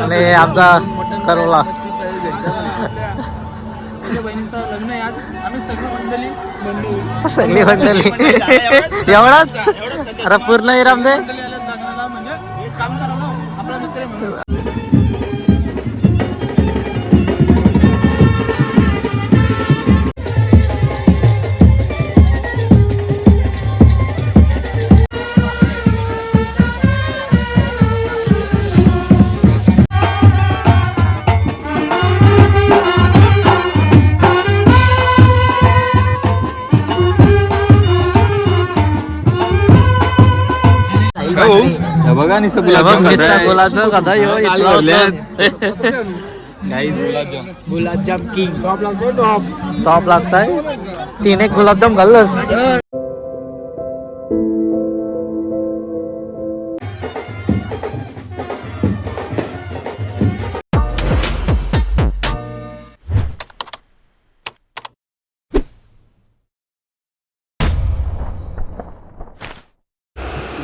आणि आमचा करोला लग्न आहे आज. आम्ही सगळी मंडळी एवढाच. अरे पूर्ण विराम दे. लग्नाला म्हणजे काम करावं आपला मित्र म्हणून. बघा गुलाबजाम किंग टॉप लागताय. 3 एक गुलाबजाम घाललंस.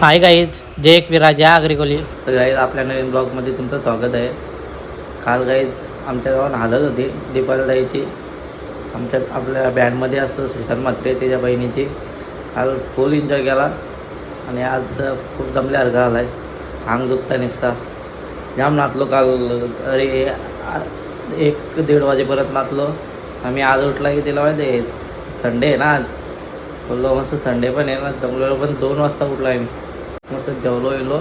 हाय गाईज, जय एक विराज या अग्रिकोली. तर गाईज आपल्या नवीन ब्लॉगमध्ये तुमचं स्वागत आहे. काल गाईज आमच्या गावात हालत होती दीपाला द्यायची. आपल्या बँडमध्ये असतो सुशांत म्हात्रे त्याच्या बहिणीची. काल फुल एन्जॉय केला आणि आज खूप दमल्यासारखा आला आहे. अंग दुखता निसता. जाम नाचलो काल. अरे 1-1:30 वाजेपर्यंत नाचलो आम्ही. आज उठला की तिला माहिती आहे संडे आहे ना आज. बोललो मस्त संडे पण आहे ना. जमलेलो पण 2 वाजता उठलो आहे मी. मस्त जेवलो येलो.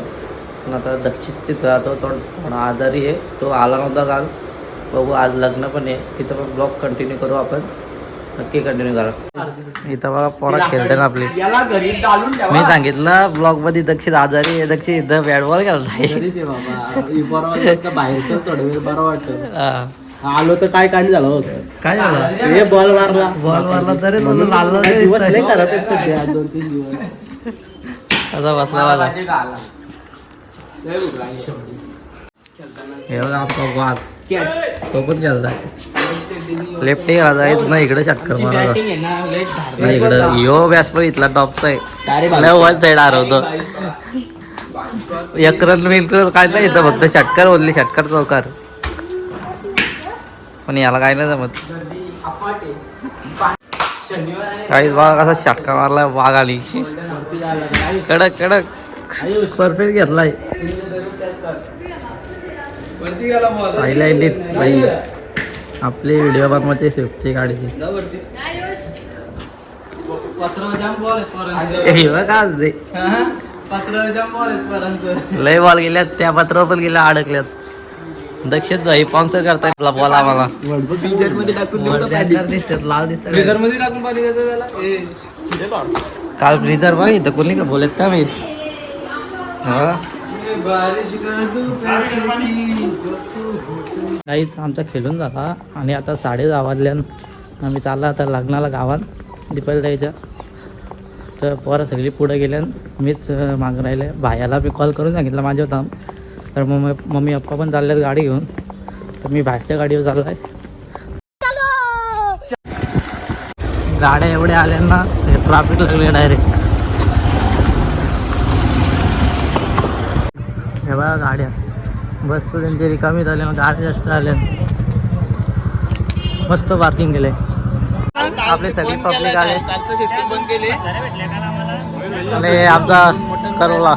पण आता दक्षिणचित राहतो तो थोडा आजारी आहे. तो आला नव्हता काल. बघू आज लग्न पण आहे तिथं पण ब्लॉग कंटिन्यू करू आपण. नक्की कंटिन्यू करा. इथं बघा पोरा खेळते ना आपली. मी सांगितलं ब्लॉग मध्ये दक्षिण आजारी आहे. दक्षिण इथं बॅट बॉल घालताय बाहेरचं थोडं वेळ बरं वाटतं. आलो तर काय काय झालं होतं. काय झालं. हे बॉल मारला तरी दिवस नाही करत सध्या 2-3 दिवस असा बसला माझा. हे बघा आपला वाघ तो पण खेळताय. लेफ्ट घालायचा ना इकडे षटकर मारा. इकडं यो बॅट्समन इथला टॉपचा आहे. वन साईड हरवतो. एक रन विन काय नाही इथं फक्त षटकर बोलली. षटकर चौकार. पण याला काय नाही जमत. काही बघा कसा षटका मारला वाघ आली. कडक कडक परफेक्ट घेतलाय. आपली व्हिडिओ बनवायची स्विफ्टची गाडीची. लय बॉल गेल्यात. त्या पत्रावर पण गेल्या अडकल्यात. दक्षिण भाई स्पॉन्सर करताय आपला बॉल आम्हाला. लाल दिसत काल फ्रीजर बघ इथं कोणी का बोलत का मी. काहीच आमचा खेळून झाला आणि आता 10:30 वाजल्यान आम्ही चालला आता लग्नाला गावात दीपाला द्यायच्या. तर पोरं सगळी पुढे गेल्यान मीच मागं राहिले. भायाला मी कॉल करून सांगितलं माझ्या होता. तर मम्मी पप्पा पण चालल्यात गाडी घेऊन. तर मी बाहेरच्या गाडीवर चाललो आहे. गाड्या एवढ्या आल्या ना ट्रॅफिक लागले डायरेक्ट. हे बघा गाड्या बस तर त्यांची रिकामी झाली. मग गाड्या जास्त आल्या. मस्त पार्किंग केलंय. आपले सगळे पब्लिक आले आणि आमचा करोला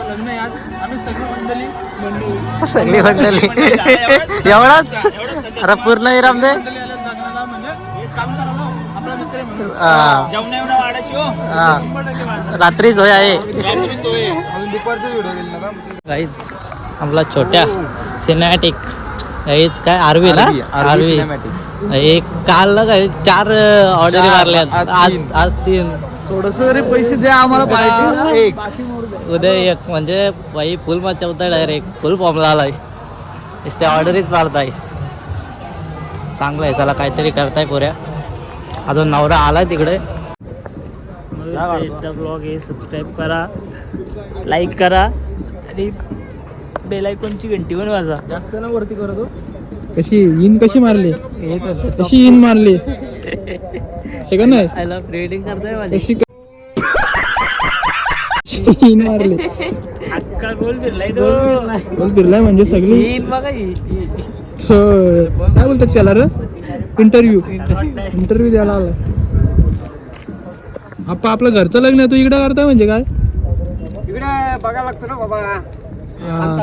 लग्न आहे आज. आम्ही सगळी मंडळी एवढाच. अरे पूर्ण विराम दे. लग्नाला म्हणजे काम करावं आपला मित्र म्हणून. रात्री सोय आहे. काहीच आपला छोट्या सिनेमॅटिक काहीच काय आरवी ना. आरवी एक काल काय 4 ऑर्डर मारल्यात. आज 3. थोडस पैसे द्या आम्हाला पाहिजे. उद्या 1 म्हणजे बाई फुल मचावताय डायरेक्ट. फुल फॉर्मला आलाय. त्या ऑर्डरीच मारताय. चांगलं आहे. चला काहीतरी करताय पोऱ्या. अजून नवरा आलाय तिकडे. ब्लॉग हे सबस्क्राईब करा, लाईक करा आणि बेल आयकॉनची घंटी पण वाजवा. जास्त ना वरती करतो. कशी इन कशी मारली. कशी इन मारली हे का नाही. आयला प्रेडिंग करताय माझी. इन मारली. बोल फिरलाय म्हणजे सगळी काय बोलतात त्याला रे इंटरव्ह्यू द्यायला आला आपलं घरचं लग्न आहे तू इकडे करताय म्हणजे काय इकडे बघायला लागतो ना बाबा. हा.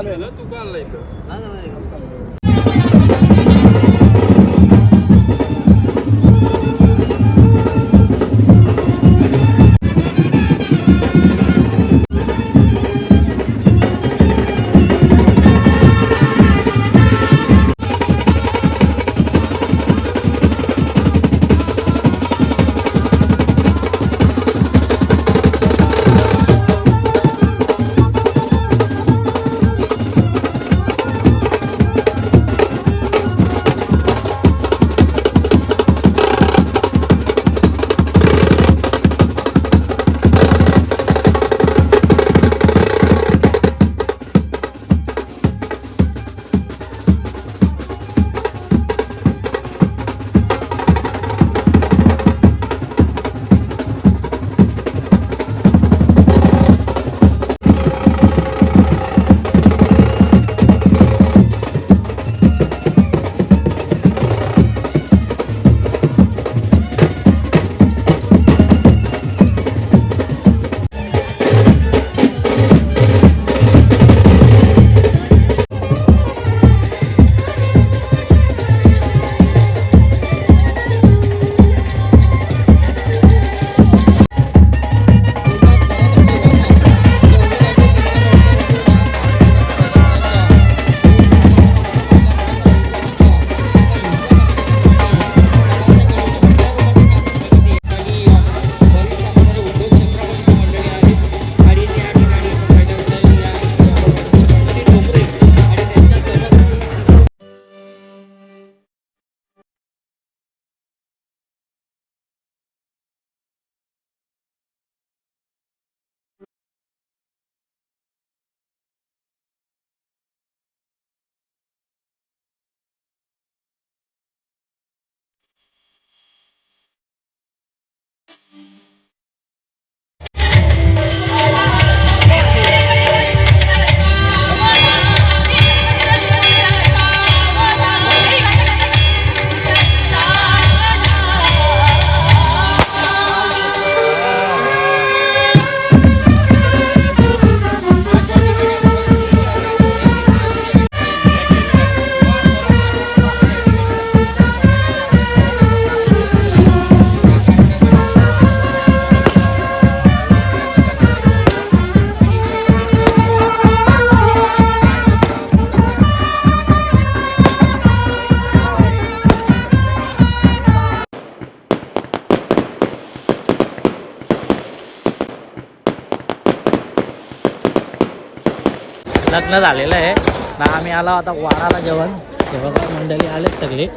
लग्न झालेलं आहे ना. आम्ही आलो आता वाडाला जेवण. हे बघा मंडळी आलेत सगळे.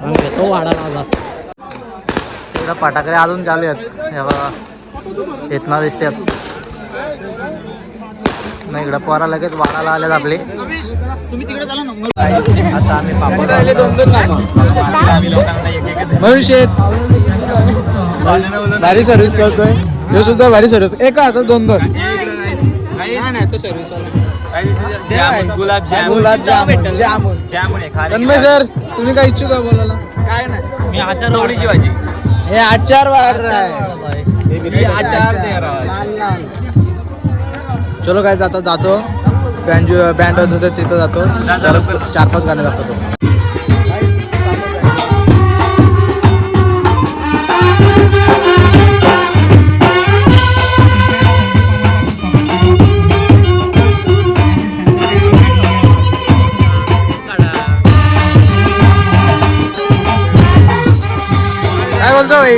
आम्ही घेतो वाडाला आला. तिकडं फटाकडे अजून चालू आहेत. हे बघा इथनं दिसतात. नाही इकडं पोरा लगेच वाडाला आलेत आपले. तुम्ही तिकडे झाला ना. आता आम्ही पापड म्हणून शेठ भारी सर्व्हिस करतोय. हे सुद्धा भारी सर्व्हिस. एका हातात दोन दोन गुलाबजामुन तन्मय सर तुम्ही काय इच्छुक आहे बोलायला? काय नाही. मी आचार चवळीची भाजी. हे आचार वार आचार चलो काय जातो बँड होतं तिथं जातो. 4-5 गाणे दाखवतो. काय बोलतो भाई?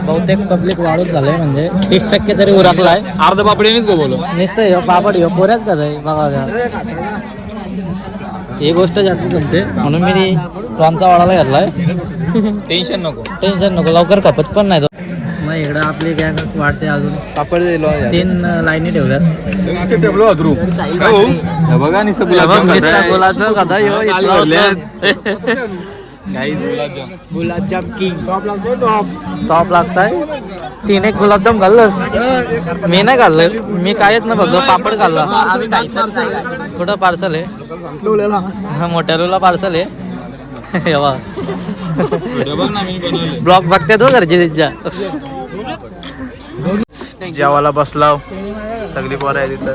बहुतेक पब्लिक वाढत झालंय म्हणजे 30% तरी उरकलाय. अर्ध पापडीनेच बोललो. नुसतं पापड ह्यो पोऱ्याच का जाय बघा का. ही गोष्ट जास्त जमते म्हणून मी प्रॉनचा वाढायला घेतलाय. टेन्शन नको लवकर खपत पण नाही तो. मग इकडं आपली गॅंग वाढते अजून. पापड 3 लाईनी ठेवल्यात. ग्रुप बघा गुलाबजाम खाता ह्यो गुलाबजाम किंग टॉप लागताय. 3 एक गुलाबजाम खाल्लंस. मी नाही खाल्लं. मी कायच ना फक्त पापड खाल्ला. कुठं पार्सल आहे. हा मोठ्याला पार्सल आहे. ब्लॉग बघते तो घरचे त्यांच्या. जेवायला बसलाव सगळी पोरं आहे तिथं.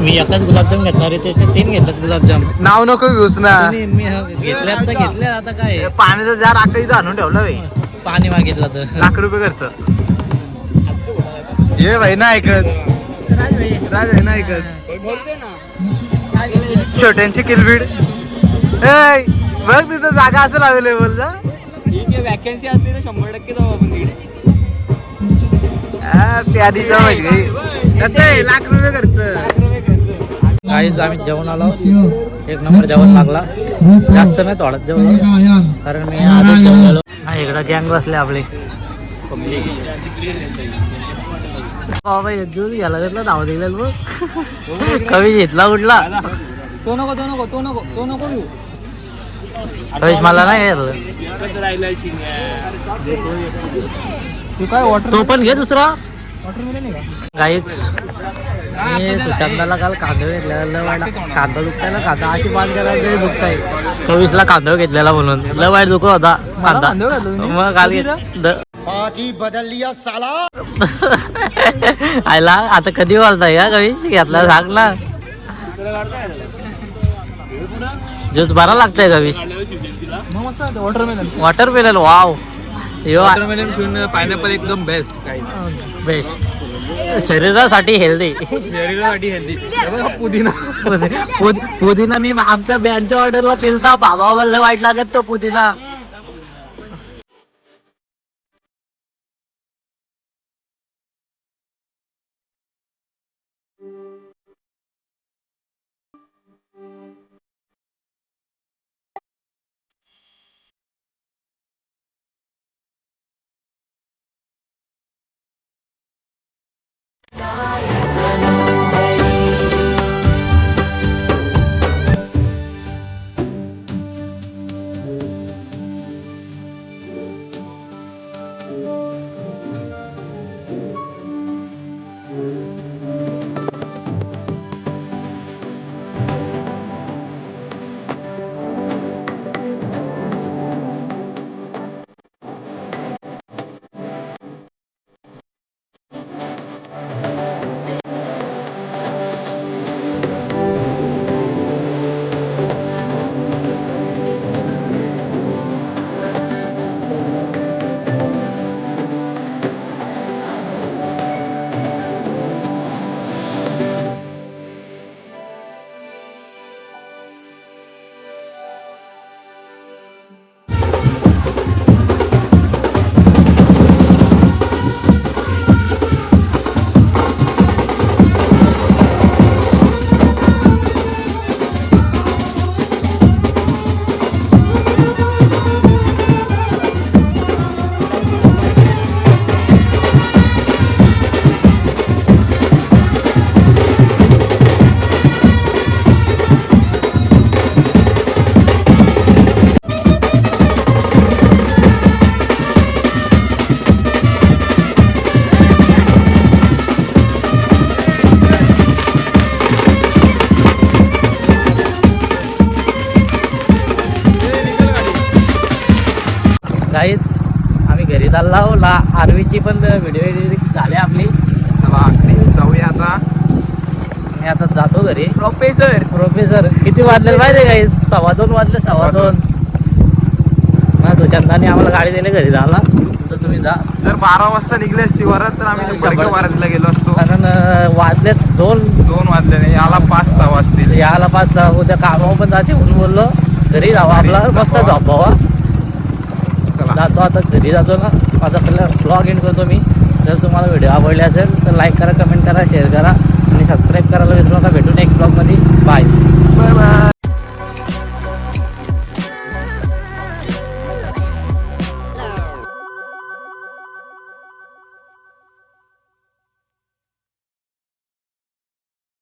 मी एकच गुलाबजाम घेतणार आहे. त्याचे 3 घेतल्यात गुलाबजाम. नाव नको घेऊस ना. मी घेतल्यात तर घेतल्या आता काय पाण्याचा जार आका इथं आणून ठेवला भाई. पाणी मागितलं तर ₹1,00,000 खर्च. ये भाई ना ऐकत. राज भाई ना ऐकत. छोट्यांची किलबीड. बघ तिथं जागा असेल अवेलेबल जा. ठीक आहे वॅकन्सी असली तर 100% जाऊ आपण तिकडे. प्यादीचा माहिती कसं आहे ₹1,00,000 खर्च. काहीच आम्ही जेवण आलो. 1 नंबर जेवण लागला. जास्त नाही थोडंच जेवलो कारण मी आधीच जेवलो. हा इकडं गँग बसले आपले. बाबा दूध घ्यायला घेतला धाव दिलेलं बघ. कवी घेतला उठला. तो नको घेऊ. कवीश मला नाही घेतलं. तो पण घे दुसरा. काहीच मी सुशांताला काल कांदा घेतलेला. कांदा दुखतायला कांदा अशी बांध केला तरी दुखताय. कवीसला कांदा घेतलेला म्हणून लय वाईट दुखत होता कांदा. मग काल आयला आता कधी बोलताय का कवीश घेतला सांग ना. ज्यूस बरा लागतंय कवीश. Watermelon wow. पायनॅपल एकदम बेस्ट. बेस्ट शरीरासाठी हेल्दी. पुदिना मी आमच्या बँडच्या ऑर्डरला केलता. बाबा मला वाईट लागत तो पुदिना. काहीच आम्ही घरी चाललो. आरवीची पण व्हिडिओ झाले आपली. चला जाऊया आता. मी आता जातो घरी. प्रोफेसर किती वाजले माहिती काही 2:15 वाजले. 2:15 ना सुशांताने आम्हाला गाडी दिली घरी जायला. तर तुम्ही जा. जर 12 वाजता निघले असती वरात तर आम्ही वारातला गेलो असतो. कारण वाजलेत 2 वाजले नाही. याला 5-6 वाजतील. याला 5-6 उद्या कामावर पण जाते म्हणून बोललो घरी जावं आपला मस्त झोपावा. जातो आता घरी जातो ना. माझा पहिला ब्लॉग एंड करतो मी. जर तुम्हाला व्हिडिओ आवडले असेल तर लाईक करा, कमेंट करा, शेअर करा आणि सबस्क्राईब करायला विसरू नका. भेटून एक ब्लॉगमध्ये. बाय.